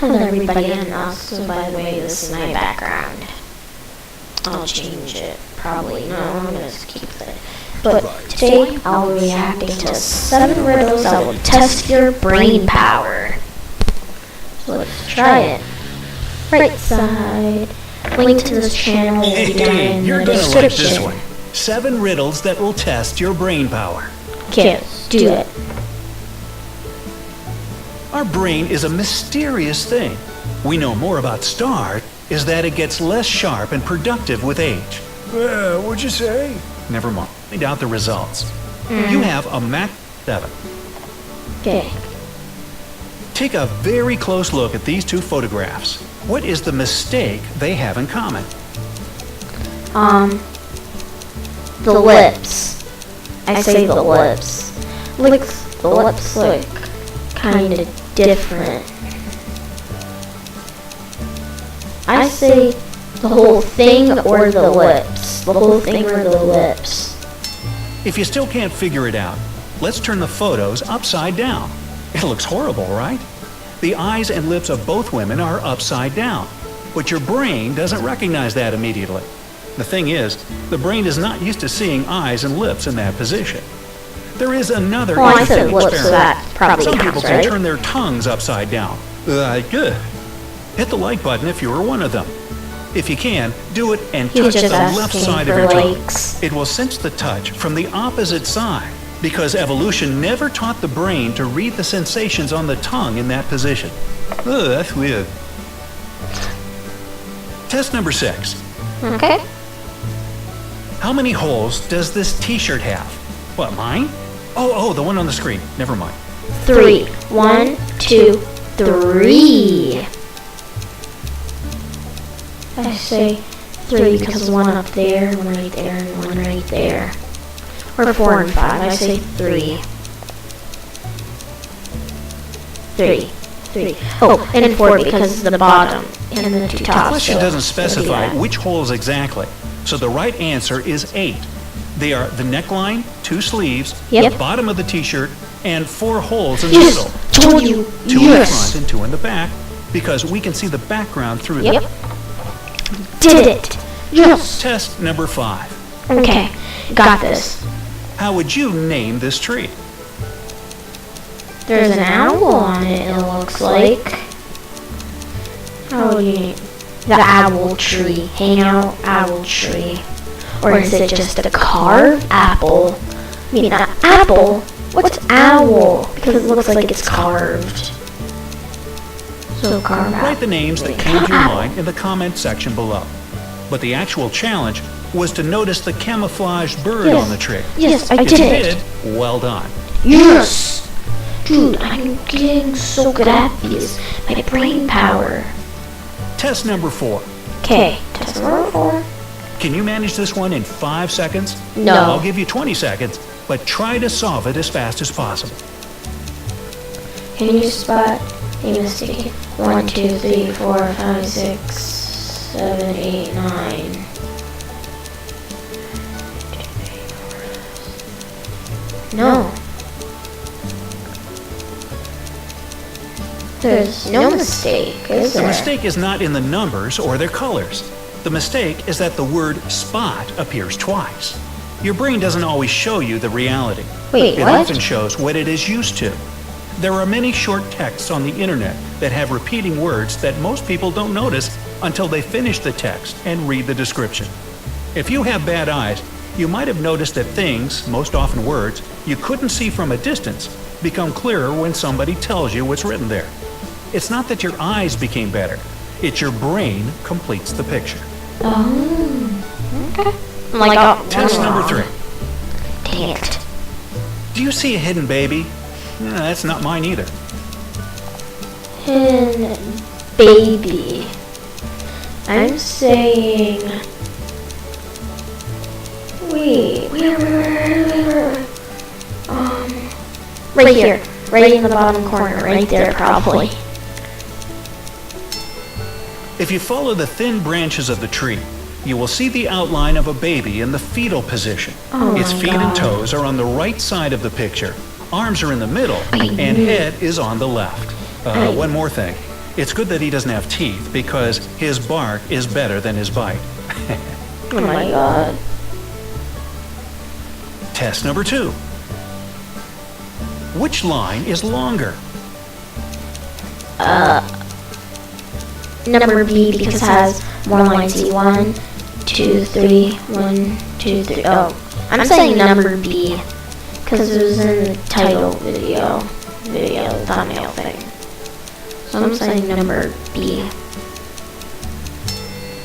Hello everybody, and also by the way, this is my background. I'll change it, probably. No, I'm gonna just keep it. But today I'll be reacting to 7 riddles that will test your brain power. So let's try it. Right side. Link to this channel will be down in you're the gonna like this description. one. 7 riddles that will test your brain power. Okay, let's do it. Our brain is a mysterious thing. We know more about stars is that it gets less sharp and productive with age. What'd you say? Never mind. Find out the results. You have a Mac 7. Okay. Take a very close look at these 2 photographs. What is the mistake they have in common? The lips. I say the lips. The lips look kind of different. I say the whole thing or the lips. The whole thing or the lips. If you still can't figure it out, let's turn the photos upside down. It looks horrible, right? The eyes and lips of both women are upside down, but your brain doesn't recognize that immediately. The thing is, the brain is not used to seeing eyes and lips in that position. There is another I said interesting lips, so experiment. that probably Some counts, people can right? turn their tongues upside down. Good. Hit the like button if you are one of them. If you can, do it and He touch was the just left asking side of for your tongue. likes. It will sense the touch from the opposite side because evolution never taught the brain to read the sensations on the tongue in that position. That's weird. Test number 6. Okay. How many holes does this t-shirt have? What, mine? Oh, the one on the screen. Never mind. 3. 1, 2, 3. I say 3 because one up there, one right there, and one right there. Or 4 and 5. I say 3. 3. Oh, and 4 because the bottom and the 2 The tops. question so doesn't it'll be specify that. which holes exactly, so the right answer is 8. They are the neckline, 2 sleeves, Yep. the bottom of the t-shirt, and 4 holes in the Yes! middle. Told you! 2 in the Yes! front and 2 in the back, because we can see the background through Yep. them. Did it! Yes! Test number 5. Okay, got this. How would you name this tree? There's an owl on it, it looks like. How would you name the owl tree? Hangout owl tree. Or is it just a carved apple? I mean, an apple? What's owl? Because it looks like it's carved. So carved Write the apple. names that came to your mind in the comment section below. But the actual challenge was to notice the camouflaged bird Yes. on the tree. Yes, I If you did. did, well done. Yes! Dude, I'm getting so good at these. My brain power. Test number 4. Okay, test number 4. Can you manage this one in 5 seconds? No. I'll give you 20 seconds, but try to solve it as fast as possible. Can you spot a mistake? 1, 2, 3, 4, 5, 6, 7, 8, 9. No. There's no mistake, is The there? mistake is not in the numbers or their colors. The mistake is that the word spot appears twice. Your brain doesn't always show you the reality. Wait, It what? often shows what it is used to. There are many short texts on the internet that have repeating words that most people don't notice until they finish the text and read the description. If you have bad eyes, you might have noticed that things, most often words, you couldn't see from a distance become clearer when somebody tells you what's written there. It's not that your eyes became better, it's your brain completes the picture. Okay. I'm like, oh, Test number 3. Dang it. Do you see a hidden baby? That's not mine either. And baby. I'm saying. Wait. Right here. Right in the bottom corner. Right there, probably. If you follow the thin branches of the tree, you will see the outline of a baby in the fetal position. Oh Its my feet God. and toes are on the right side of the picture, arms are in the middle, and head is on the left. One more thing. It's good that he doesn't have teeth because his bark is better than his bite. Oh my god. Test number 2. Which line is longer? Number B, because it has more lines. 1, 2, 3, 1, 2, 3. Oh, I'm saying number B because it was in the title video thumbnail thing. So I'm saying number B.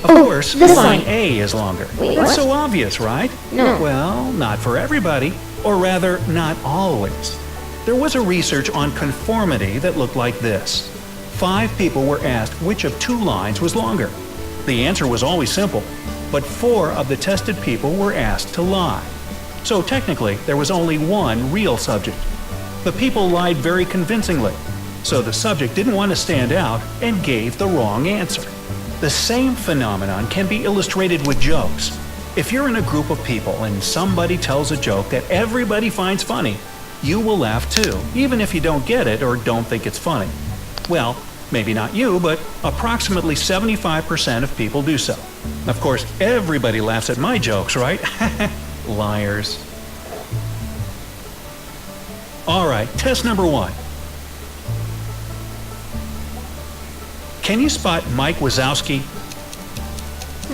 Of course, this line line. A is longer. Wait, That's what? so obvious, right? No. Well, not for everybody, or rather, not always. There was a research on conformity that looked like this. 5 people were asked which of 2 lines was longer. The answer was always simple, but 4 of the tested people were asked to lie. So technically, there was only one real subject. The people lied very convincingly, so the subject didn't want to stand out and gave the wrong answer. The same phenomenon can be illustrated with jokes. If you're in a group of people and somebody tells a joke that everybody finds funny, you will laugh too, even if you don't get it or don't think it's funny. Well, maybe not you, but approximately 75% of people do so. Of course, everybody laughs at my jokes, right? Liars. All right, test number 1. Can you spot Mike Wazowski?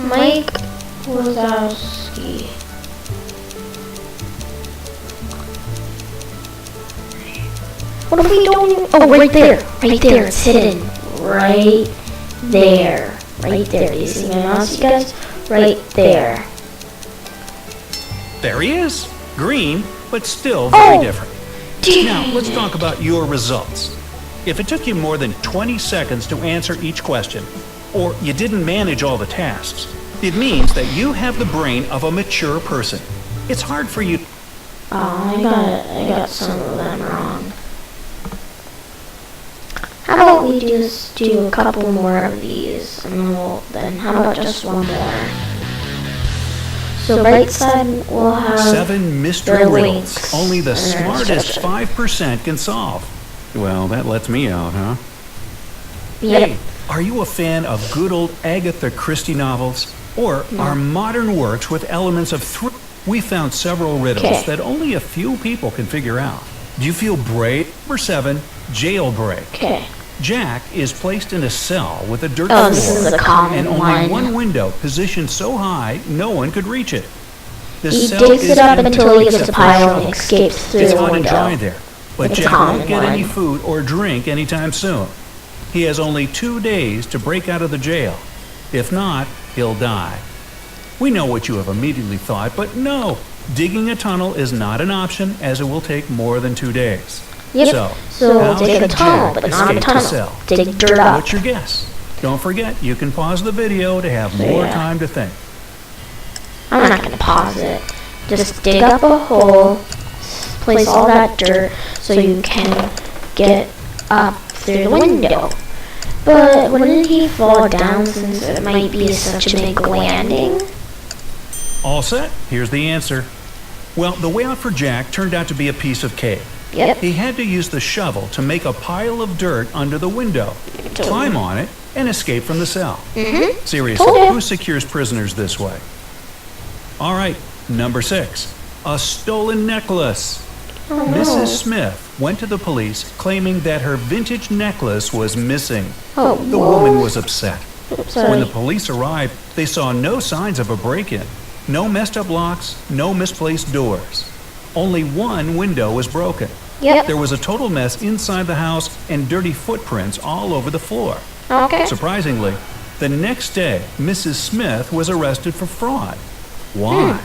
Mike Wazowski. What if we don't even... Oh, right there. Right there. It's hidden. Right there. Right there. Do you see my mouse, you guys? Right there. There he is. Green, but still very different. Dang Now, let's it. talk about your results. If it took you more than 20 seconds to answer each question, or you didn't manage all the tasks, it means that you have the brain of a mature person. It's hard for you. Oh, I got some of them wrong. How about we just do a couple more of these, and then how about just one more? So right side we'll have 7 mystery the riddles links only the in their smartest description. 5% can solve. Well, that lets me out, huh? Yep. Hey, are you a fan of good old Agatha Christie novels? Or are modern works with elements of We found several riddles Okay. that only a few people can figure out. Do you feel brave? Number 7, jailbreak. Okay. Jack is placed in a cell with a dirt Oh, floor this is a common and only one. one window positioned so high no one could reach it. The He cell digs is it up until he empty gets a except for pile shovel. and escapes through It's the hot and dry window. there, but It's a Jack common won't get any one. food or drink anytime soon. He has only 2 days to break out of the jail. If not, he'll die. We know what you have immediately thought, but no, digging a tunnel is not an option as it will take more than 2 days. Yep. So how dig a should tunnel, Jack but not a escape the tunnel. cell? Dig dirt up. What's your guess? Don't forget, you can pause the video to have more Yeah. time to think. I'm not gonna pause it. Just dig up a hole, place all that dirt so you can get up through the window. But wouldn't he fall down since it might be such a big landing? All set? Here's the answer. Well, the way out for Jack turned out to be a piece of cake. Yep. He had to use the shovel to make a pile of dirt under the window, climb on it, and escape from the cell. Mm-hmm. Seriously, Told ya. who secures prisoners this way? All right, number 6, a stolen necklace. Oh, no. Mrs. Smith went to the police claiming that her vintage necklace was missing. Oh, The woman was upset. Oops, When sorry. the police arrived, they saw no signs of a break-in. No messed up locks, no misplaced doors. Only one window was broken. Yep. There was a total mess inside the house and dirty footprints all over the floor. Okay. Surprisingly, the next day, Mrs. Smith was arrested for fraud. Why?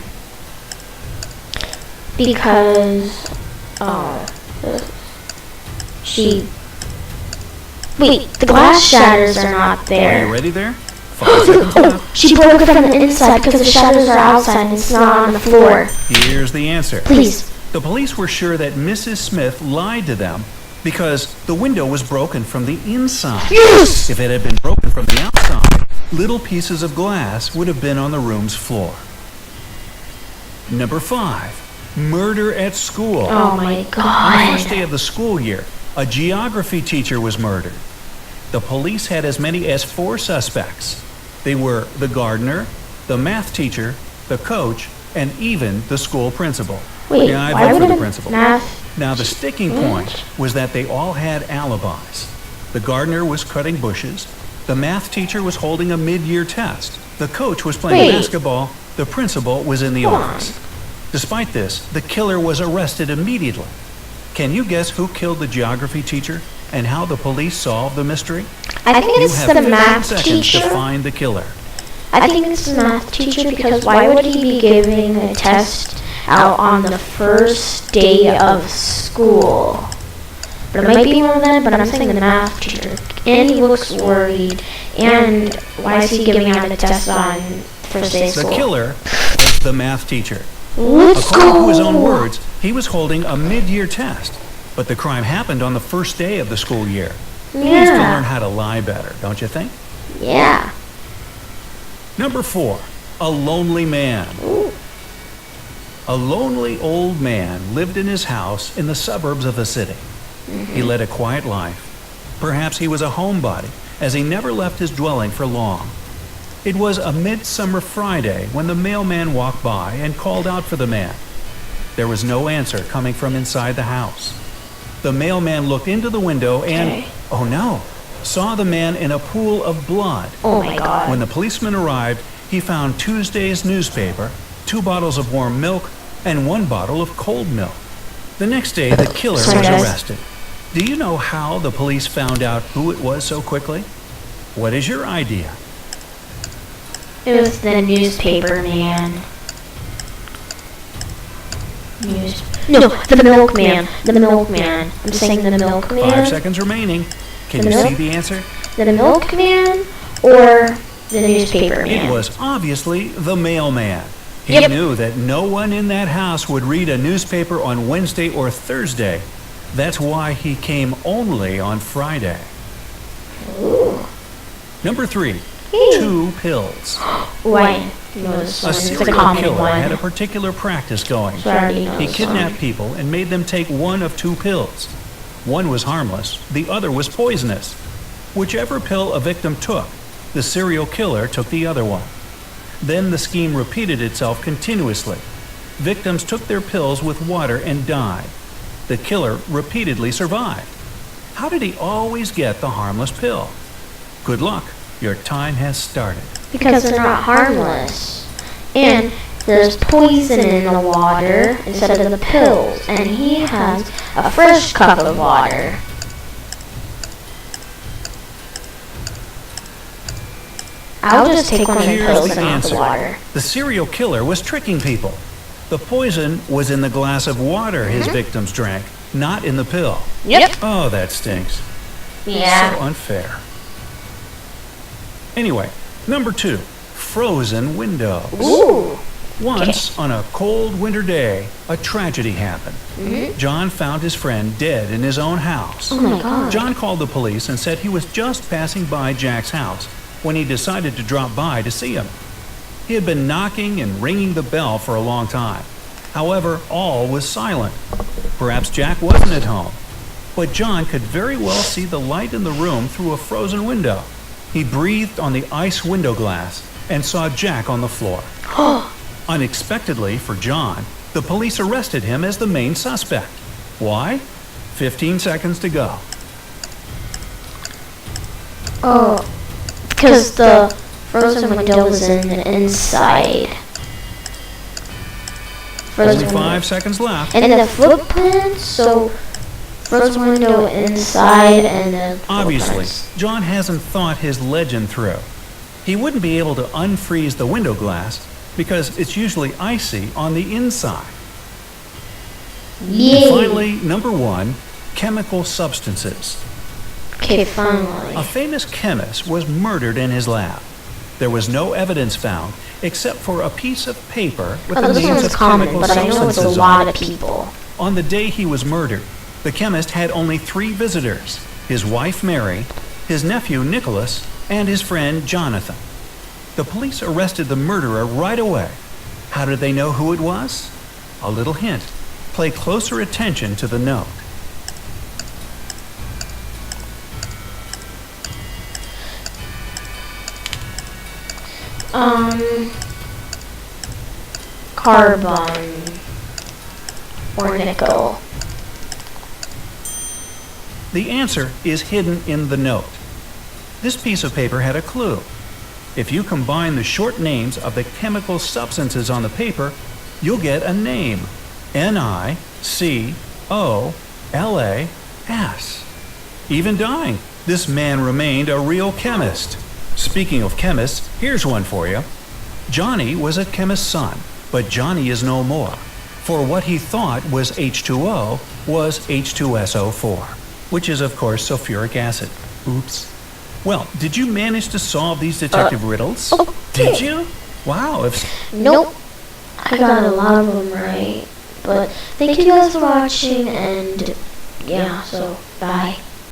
Because, she... Wait, the glass shatters are not Are there. you ready there? 5 seconds Oh, left. she broke it from the inside because the shadows are outside and it's not on the floor. Here's the answer. Please. The police were sure that Mrs. Smith lied to them because the window was broken from the inside. Yes! If it had been broken from the outside, little pieces of glass would have been on the room's floor. Number 5, murder at school. Oh my On the first day god. of the school year, a geography teacher was murdered. the police had as many as 4 suspects. They were the gardener, the math teacher, the coach, and even the school principal. Wait, yeah, I why vote would for the a principal. math? Now, the sticking point was that they all had alibis. The gardener was cutting bushes. The math teacher was holding a mid-year test. The coach was playing basketball. The principal was in the office. Despite this, the killer was arrested immediately. Can you guess who killed the geography teacher and how the police solved the mystery? I think You it's have the 15 math seconds to teacher. find the killer. I think it's the math teacher because why would he be giving a test out on the first day of school? But it might be one of them, but I'm saying the math teacher. And he looks worried. And why is he giving out a test on first day of The school? killer was the math teacher. Let's According to his go! own words, he was holding a mid-year test. But the crime happened on the first day of the school year. He needs to learn Yeah. how to lie better, don't you think? Yeah. Number 4, a lonely man. Ooh. A lonely old man lived in his house in the suburbs of the city. He led a quiet life. Perhaps he was a homebody, as he never left his dwelling for long. It was a midsummer Friday when the mailman walked by and called out for the man. There was no answer coming from inside the house. The mailman looked into the window and, oh no, saw the man in a pool of blood. Oh my god. When the policeman arrived, he found Tuesday's newspaper, 2 bottles of warm milk, and 1 bottle of cold milk. The next day, the killer was arrested. Do you know how the police found out who it was so quickly? What is your idea? It was the newspaper man. No, the milkman. The milkman. I'm saying the milkman. 5 seconds remaining. Can The you milk? see the answer? The milkman or the newspaper man? It was obviously the mailman. He Yep. knew that no one in that house would read a newspaper on Wednesday or Thursday. That's why he came only on Friday. Number 3, 2 pills. Right. No, this A one is a serial common killer had a one. particular practice going. So I already know He this kidnapped one. people and made them take one of 2 pills. One was harmless, the other was poisonous. Whichever pill a victim took, the serial killer took the other one. Then the scheme repeated itself continuously. Victims took their pills with water and died. The killer repeatedly survived. How did he always get the harmless pill? Good luck. Your time has started. Because they're not harmless. And there's poison in the water instead of the pills. And he has a fresh cup of water. I'll just take one of the Here's pills the and not the answer. water. The serial killer was tricking people. The poison was in the glass of water his victims drank, not in the pill. Yep. Oh, that stinks. So Yeah. unfair. Anyway, number 2, frozen windows. Ooh. Once, on a cold winter day, a tragedy happened. John found his friend dead in his own house. Oh my god. John called the police and said he was just passing by Jack's house when he decided to drop by to see him. He had been knocking and ringing the bell for a long time. However, all was silent. Perhaps Jack wasn't at home. But John could very well see the light in the room through a frozen window. He breathed on the ice window glass and saw Jack on the floor. Unexpectedly for John, the police arrested him as the main suspect. Why? 15 seconds to go. Oh, because the frozen window was in the inside. Only 5 seconds left. And the footprints, so frozen window inside and the Obviously, footprints. John hasn't thought his legend through. He wouldn't be able to unfreeze the window glass because it's usually icy on the inside. Yay. Finally, number 1, chemical substances. Okay, finally. A famous chemist was murdered in his lab. There was no evidence found except for a piece of paper with the This names one's of common, chemical but I know it's a substances lot on of it. people. On the day he was murdered, the chemist had only 3 visitors: his wife Mary, his nephew Nicholas, and his friend Jonathan. The police arrested the murderer right away. How did they know who it was? A little hint. Pay closer attention to the note. Carbon or nickel. The answer is hidden in the note. This piece of paper had a clue. If you combine the short names of the chemical substances on the paper, you'll get a name. NICOLAS. Even dying, this man remained a real chemist. Speaking of chemists, here's one for you. Johnny was a chemist's son, but Johnny is no more. For what he thought was H2O was H2SO4, which is of course sulfuric acid. Oops. Well, did you manage to solve these detective riddles? Okay. Did you? Wow. Nope. I got a lot of them right. But thank you guys for watching, and yeah, so bye.